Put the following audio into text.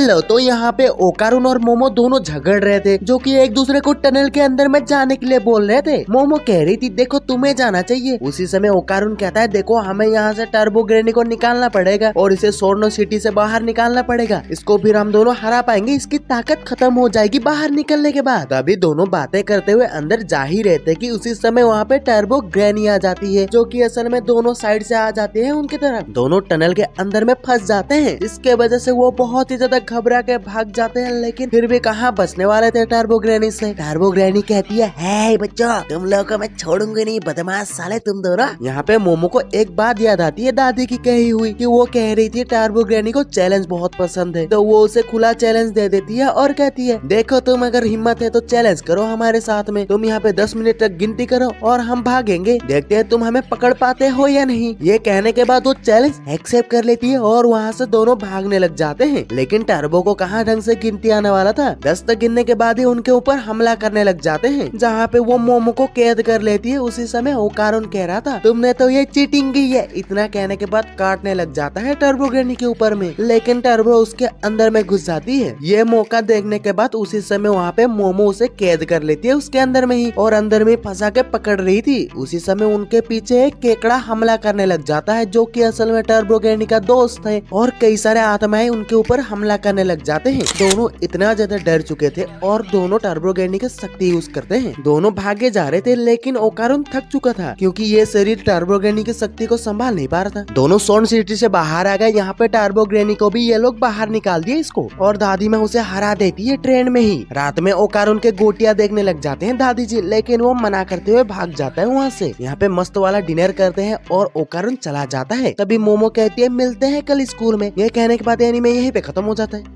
Hello, तो यहाँ पे ओकारुन और मोमो दोनों झगड़ रहे थे, जो कि एक दूसरे को टनल के अंदर में जाने के लिए बोल रहे थे। मोमो कह रही थी देखो तुम्हें जाना चाहिए। उसी समय ओकारुन कहता है देखो हमें यहाँ से टर्बो ग्रैनी को निकालना पड़ेगा और इसे सोर्नो सिटी से बाहर निकालना पड़ेगा। इसको फिर हम दोनों हरा पाएंगे, इसकी ताकत खत्म हो जाएगी बाहर निकलने के बाद। अभी दोनों बातें करते हुए अंदर जा ही रहते कि उसी समय वहाँ पे टर्बो ग्रैनी आ जाती है, जो कि असल में दोनों साइड से आ जाते हैं उनकी तरफ। दोनों टनल के अंदर में फंस जाते हैं। इसके वजह से वो बहुत ही ज्यादा घबरा के भाग जाते हैं, लेकिन फिर भी कहाँ बचने वाले थे टर्बो ग्रैनी से। टर्बो ग्रैनी कहती है हे बच्चों, तुम लोगों को मैं छोड़ूंगी नहीं, बदमाश साले तुम दोनों। यहाँ पे मोमो को एक बात याद आती है दादी की कही हुई, कि वो कह रही थी टर्बो ग्रैनी को चैलेंज बहुत पसंद है, तो वो उसे खुला चैलेंज दे देती है और कहती है देखो तुम अगर हिम्मत है तो चैलेंज करो हमारे साथ में। तुम यहाँ पे 10 मिनट तक गिनती करो और हम भागेंगे, देखते हैं तुम हमें पकड़ पाते हो या नहीं। ये कहने के बाद वो चैलेंज एक्सेप्ट कर लेती है और वहाँ से दोनों भागने लग जाते हैं। लेकिन टर्बो को कहाँ ढंग से गिनती आने वाला था। 10 तक गिनने के बाद ही उनके ऊपर हमला करने लग जाते हैं, जहाँ पे वो मोमो को कैद कर लेती है। उसी समय ओकारुन कह रहा था तुमने तो ये चीटिंग की है। इतना कहने के बाद काटने लग जाता है टर्बो ग्रैनी के ऊपर में, लेकिन टर्बो उसके अंदर में घुस जाती है। ये मौका देखने के बाद उसी समय वहाँ पे मोमो उसे कैद कर लेती है उसके अंदर में ही, और अंदर में फंसा के पकड़ रही थी। उसी समय उनके पीछे एक केकड़ा हमला करने लग जाता है, जो कि असल में टर्बो ग्रैनी का दोस्त है, और कई सारे आत्माएं उनके ऊपर हमला करने लग जाते हैं। दोनों इतना ज्यादा डर चुके थे और दोनों टर्बो ग्रैनी की शक्ति यूज करते हैं। दोनों भागे जा रहे थे, लेकिन ओकारुन थक चुका था क्योंकि ये शरीर टर्बो ग्रैनी की शक्ति को संभाल नहीं पा रहा था। दोनों सोर्न सिटी से बाहर आ गए। यहाँ पे टर्बो ग्रैनी को भी ये लोग बाहर निकाल दिए इसको, और दादी माँ उसे हरा देती है ट्रेन में ही। रात में ओकारुन के गोटियां देखने लग जाते हैं दादी जी, लेकिन वो मना करते हुए भाग जाता है वहाँ से। यहाँ पे मस्त वाला डिनर करते हैं और ओकारुन चला जाता है। तभी मोमो कहती है मिलते हैं कल स्कूल में। ये कहने के बाद एनीमे यहीं पे खत्म हो जाता है।